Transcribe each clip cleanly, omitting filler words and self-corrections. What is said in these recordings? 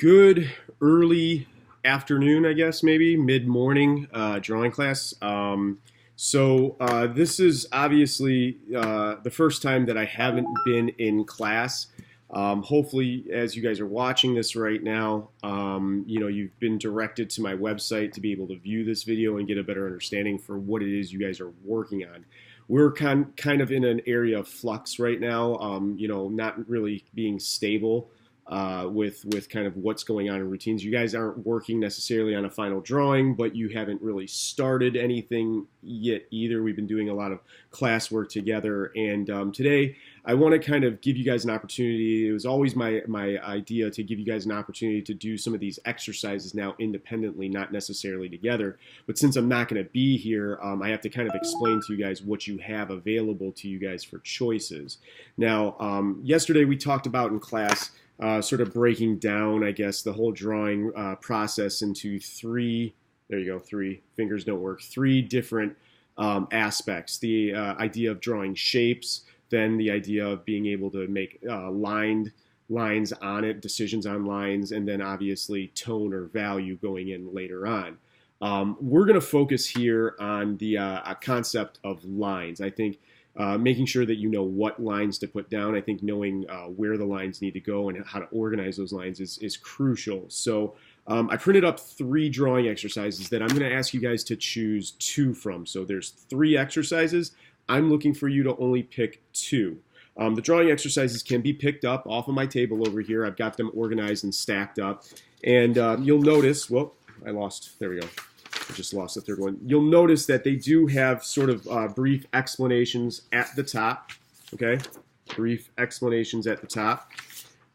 Good early afternoon, I guess, maybe mid-morning drawing class. This is obviously the first time that I haven't been in class. Hopefully, as you guys are watching this right now, you've been directed to my website to be able to view this video and get a better understanding for what it is you guys are working on. We're kind of in an area of flux right now, not really being stable with kind of what's going on in routines. You guys aren't working necessarily on a final drawing, but you haven't really started anything yet either. We've been doing a lot of classwork together, and today I want to kind of give you guys an opportunity. It was always my idea to give you guys an opportunity to do some of these exercises now independently, not necessarily together. But since I'm not going to be here, I have to kind of explain to you guys what you have available to you guys for choices. Now, yesterday we talked about in class sort of breaking down, I guess, the whole drawing process into three, there you go, three, fingers don't work, three different aspects. The idea of drawing shapes, then the idea of being able to make lines on it, decisions on lines, and then obviously tone or value going in later on. We're going to focus here on the concept of lines. I think making sure that you know what lines to put down. I think knowing where the lines need to go and how to organize those lines is crucial. So I printed up three drawing exercises that I'm going to ask you guys to choose two from. So there's three exercises. I'm looking for you to only pick two. The drawing exercises can be picked up off of my table over here. I've got them organized and stacked up. And you'll notice, well, there we go. I just lost the third one. You'll notice that they do have sort of brief explanations at the top, okay? Brief explanations at the top.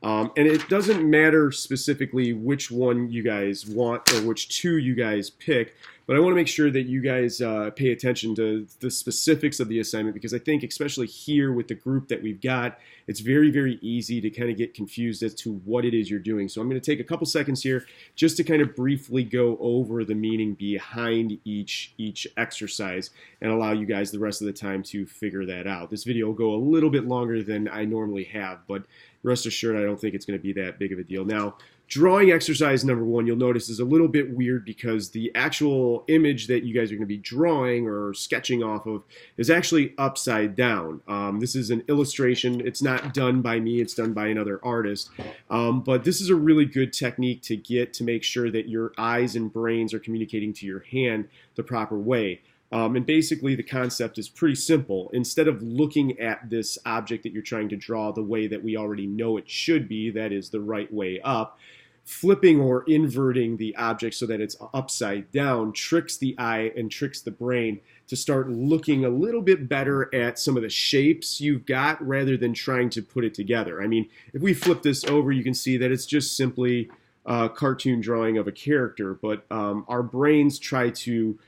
And it doesn't matter specifically which one you guys want or which two you guys pick, but I want to make sure that you guys pay attention to the specifics of the assignment, because I think especially here with the group that we've got, it's very, very easy to kind of get confused as to what it is you're doing. So I'm going to take a couple seconds here just to kind of briefly go over the meaning behind each exercise and allow you guys the rest of the time to figure that out. This video will go a little bit longer than I normally have, but rest assured I don't think it's going to be that big of a deal. Now, drawing exercise number one, you'll notice, is a little bit weird because the actual image that you guys are going to be drawing or sketching off of is actually upside down. This is an illustration. It's not done by me. It's done by another artist. But this is a really good technique to get to make sure that your eyes and brains are communicating to your hand the proper way. And basically the concept is pretty simple. Instead of looking at this object that you're trying to draw the way that we already know it should be, that is the right way up, flipping or inverting the object so that it's upside down tricks the eye and tricks the brain to start looking a little bit better at some of the shapes you've got rather than trying to put it together. I mean, if we flip this over, you can see that it's just simply a cartoon drawing of a character, but our brains try to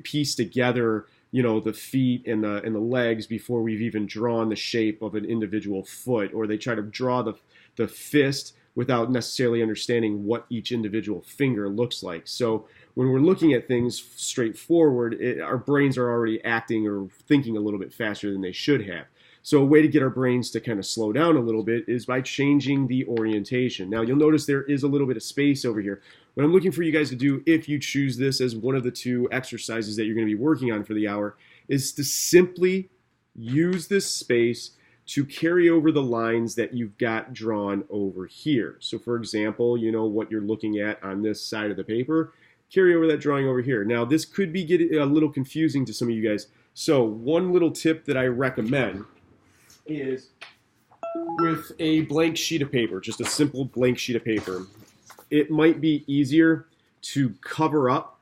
piece together, the feet and the legs before we've even drawn the shape of an individual foot, or they try to draw the fist without necessarily understanding what each individual finger looks like. So when we're looking at things straightforward, our brains are already acting or thinking a little bit faster than they should have. So a way to get our brains to kind of slow down a little bit is by changing the orientation. Now you'll notice there is a little bit of space over here. What I'm looking for you guys to do, if you choose this as one of the two exercises that you're going to be working on for the hour, is to simply use this space to carry over the lines that you've got drawn over here. So for example, what you're looking at on this side of the paper, carry over that drawing over here. Now this could be getting a little confusing to some of you guys. So one little tip that I recommend is with a blank sheet of paper, just a simple blank sheet of paper. It might be easier to cover up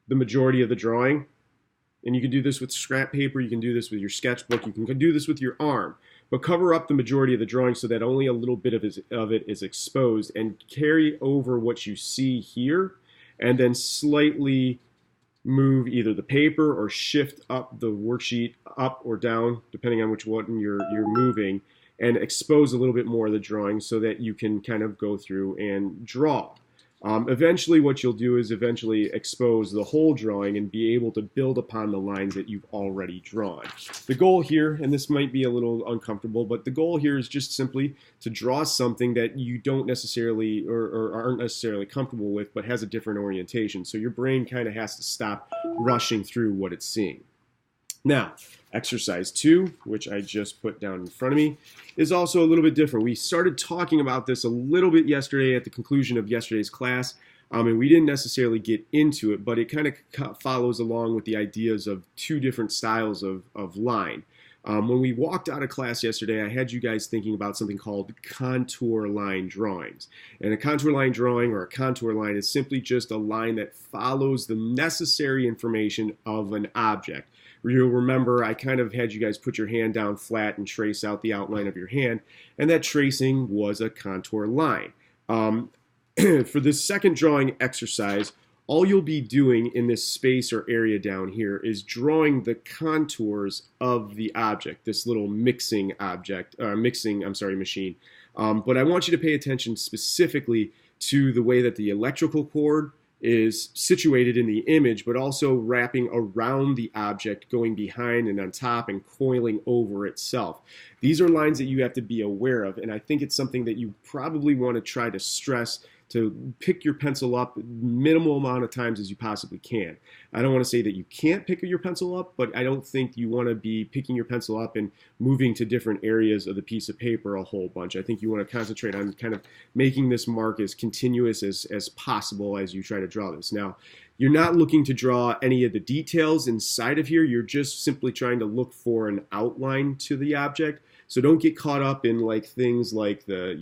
the majority of the drawing. And you can do this with scrap paper, you can do this with your sketchbook, you can do this with your arm. But cover up the majority of the drawing so that only a little bit of it is exposed, and carry over what you see here, and then slightly move either the paper or shift up the worksheet up or down, depending on which one you're moving, and expose a little bit more of the drawing so that you can kind of go through and draw. Eventually what you'll do is eventually expose the whole drawing and be able to build upon the lines that you've already drawn. The goal here, and this might be a little uncomfortable, but the goal here is just simply to draw something that you don't necessarily or aren't necessarily comfortable with, but has a different orientation. So your brain kind of has to stop rushing through what it's seeing. Now, exercise 2, which I just put down in front of me, is also a little bit different. We started talking about this a little bit yesterday at the conclusion of yesterday's class, and we didn't necessarily get into it, but it kind of follows along with the ideas of 2 different styles of line. When we walked out of class yesterday, I had you guys thinking about something called contour line drawings. And a contour line drawing or a contour line is simply just a line that follows the necessary information of an object. You'll remember I kind of had you guys put your hand down flat and trace out the outline of your hand, and that tracing was a contour line. For this second drawing exercise, all you'll be doing in this space or area down here is drawing the contours of the object, this little mixing machine. But I want you to pay attention specifically to the way that the electrical cord is situated in the image, but also wrapping around the object, going behind and on top and coiling over itself. These are lines that you have to be aware of, and I think it's something that you probably want to try to stress to pick your pencil up minimal amount of times as you possibly can. I don't want to say that you can't pick your pencil up, but I don't think you want to be picking your pencil up and moving to different areas of the piece of paper a whole bunch. I think you want to concentrate on kind of making this mark as continuous as possible as you try to draw this. Now, you're not looking to draw any of the details inside of here. You're just simply trying to look for an outline to the object. So don't get caught up in like things like the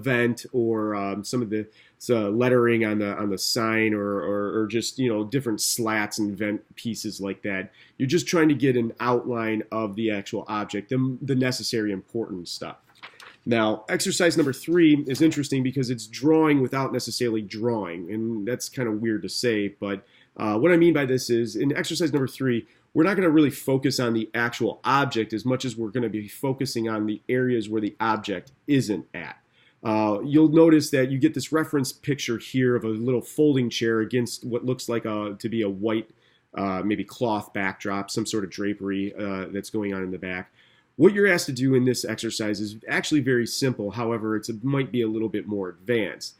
vent or some of the lettering on the sign or just different slats and vent pieces like that. You're just trying to get an outline of the actual object, the necessary important stuff. Now, exercise number 3 is interesting because it's drawing without necessarily drawing, and that's kind of weird to say, but what I mean by this is in exercise number 3, we're not going to really focus on the actual object as much as we're going to be focusing on the areas where the object isn't at. You'll notice that you get this reference picture here of a little folding chair against what looks like to be a white, maybe cloth backdrop, some sort of drapery that's going on in the back. What you're asked to do in this exercise is actually very simple. However, it might be a little bit more advanced.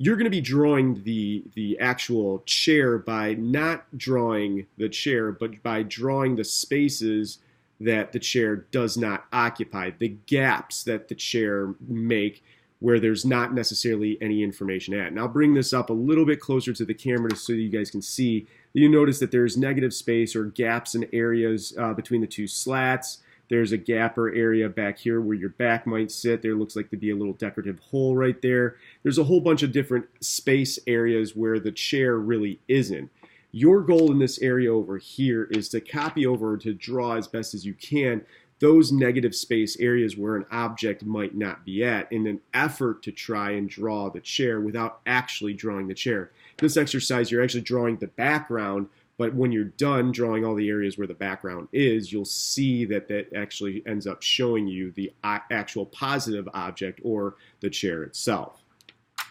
You're going to be drawing the actual chair by not drawing the chair, but by drawing the spaces that the chair does not occupy, the gaps that the chair make where there's not necessarily any information at. And I'll bring this up a little bit closer to the camera so you guys can see. You notice that there's negative space or gaps in areas between the 2 slats. There's a gap or area back here where your back might sit. There looks like to be a little decorative hole right there. There's a whole bunch of different space areas where the chair really isn't. Your goal in this area over here is to copy over, to draw as best as you can those negative space areas where an object might not be at in an effort to try and draw the chair without actually drawing the chair. In this exercise, you're actually drawing the background, but when you're done drawing all the areas where the background is, you'll see that that actually ends up showing you the actual positive object or the chair itself.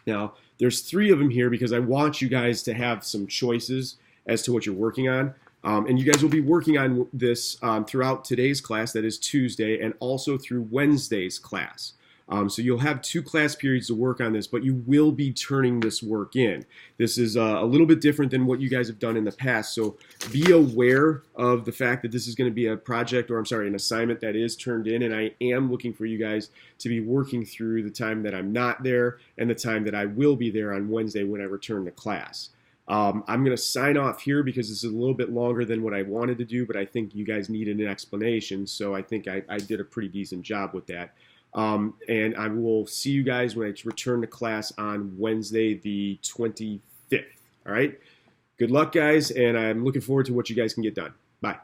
Now, there's 3 of them here because I want you guys to have some choices as to what you're working on. And you guys will be working on this throughout today's class, that is Tuesday, and also through Wednesday's class. So you'll have 2 class periods to work on this, but you will be turning this work in. This is a little bit different than what you guys have done in the past, so be aware of the fact that this is going to be a project, or I'm sorry, an assignment that is turned in, and I am looking for you guys to be working through the time that I'm not there and the time that I will be there on Wednesday when I return to class. I'm going to sign off here because this is a little bit longer than what I wanted to do, but I think you guys needed an explanation, so I think I did a pretty decent job with that. And I will see you guys when I return to class on Wednesday the 25th. All right? Good luck, guys, and I'm looking forward to what you guys can get done. Bye.